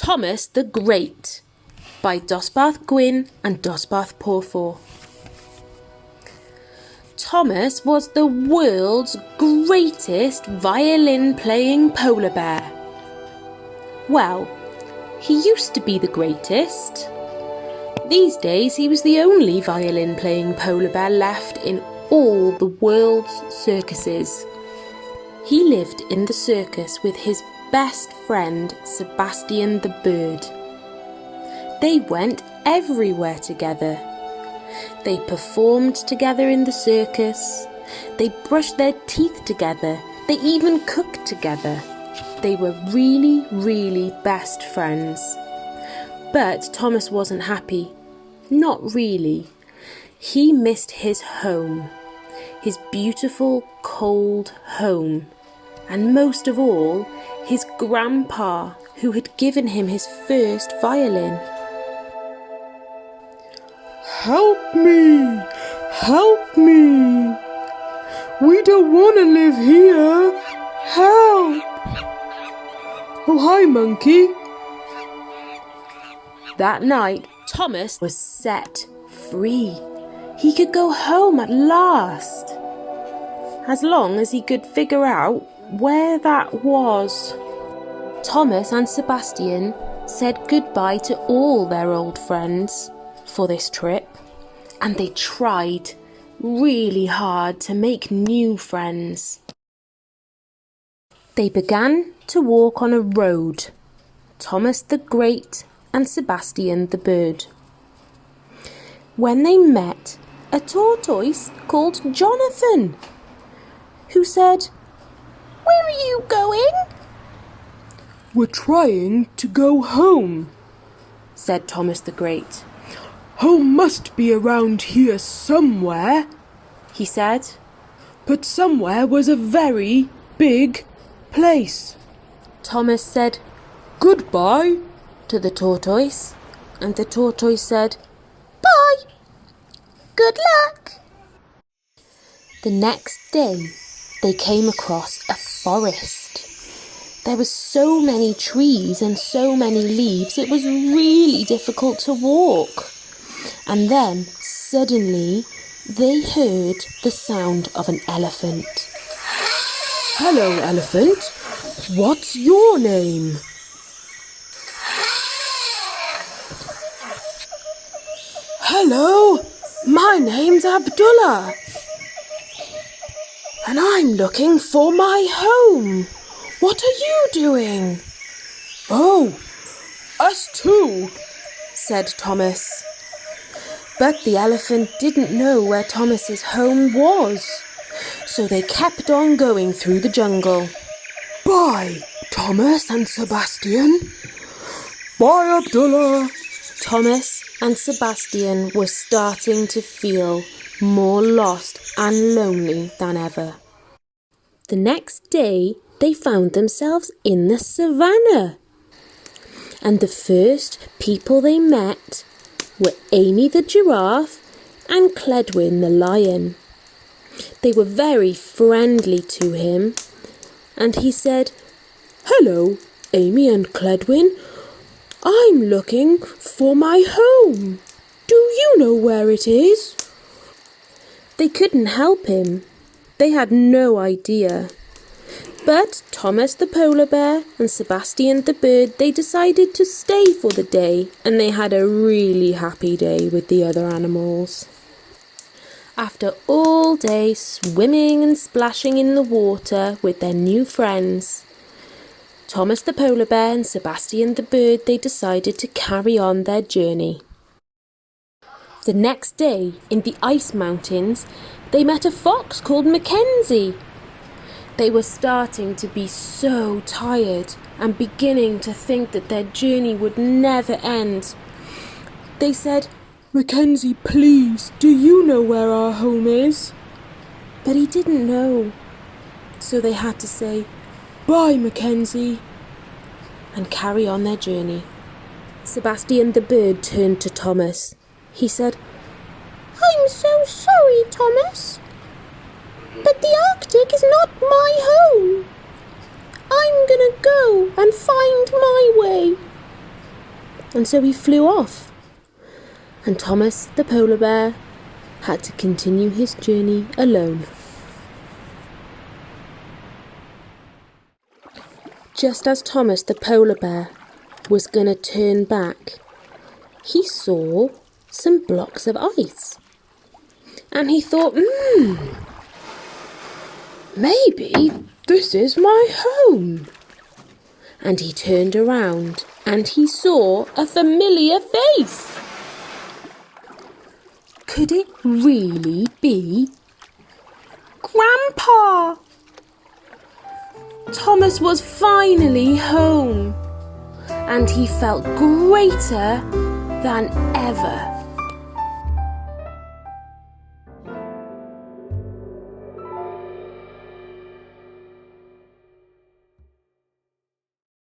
Thomas the Great by Dosbarth Gwyn and Dosbarth Porfor. Thomas was the world's greatest violin-playing polar bear. Well, he used to be the greatest. These days he was the only violin-playing polar bear left in all the world's circuses. He lived in the circus with his best friend Sebastian the bird. They went everywhere together. They performed together in the circus. They brushed their teeth together. They even cooked together. They were really best friends. But Thomas wasn't happy. Not really. He missed his home. His beautiful, cold home. And most of all, his grandpa, who had given him his first violin. Help me! Help me! We don't want to live here! Help! Oh, hi, monkey! That night, Thomas was set free. He could go home at last, as long as he could figure out where that was. Thomas and Sebastian said goodbye to all their old friends for this trip, and they tried really hard to make new friends. They began to walk on a road, Thomas the Great and Sebastian the bird, when they met a tortoise called Jonathan, who said, "Where are you going?" We're trying to go home, said Thomas the Great. Home must be around here somewhere, he said. But somewhere was a very big place. Thomas said, "Goodbye," to the tortoise, and the tortoise said, "Bye. Good luck." The next day, they came across a forest. There were so many trees and so many leaves, it was really difficult to walk. And then, suddenly, they heard the sound of an elephant. "Hello, elephant. What's your name?" "Hello, my name's Abdullah. And I'm looking for my home. What are you doing?" "Oh, us too," said Thomas. But the elephant didn't know where Thomas's home was, so they kept on going through the jungle. "Bye, Thomas and Sebastian. Bye, Abdullah." Thomas and Sebastian were starting to feel more lost and lonely than ever. The next day, they found themselves in the savannah. And the first people they met were Amy the giraffe and Cledwyn the lion. They were very friendly to him, and he said, "Hello, Amy and Cledwyn. I'm looking for my home. Do you know where it is?" They couldn't help him. They had no idea. But Thomas the polar bear and Sebastian the bird, they decided to stay for the day, and they had a really happy day with the other animals. After all day swimming and splashing in the water with their new friends, Thomas the polar bear and Sebastian the bird, they decided to carry on their journey. The next day, in the ice mountains, they met a fox called Mackenzie. They were starting to be so tired and beginning to think that their journey would never end. They said, "Mackenzie, please, do you know where our home is?" But he didn't know. So they had to say, "Bye, Mackenzie," and carry on their journey. Sebastian the bird turned to Thomas. He said, "I'm so sorry, Thomas, but the Arctic is not my home. I'm gonna go and find my way." and so he flew off. And Thomas the polar bear had to continue his journey alone. Just as Thomas the polar bear was going to turn back, he saw some blocks of ice. And he thought, maybe this is my home. And he turned around and he saw a familiar face. Could it really be Grandpa? Thomas was finally home, and he felt greater than ever.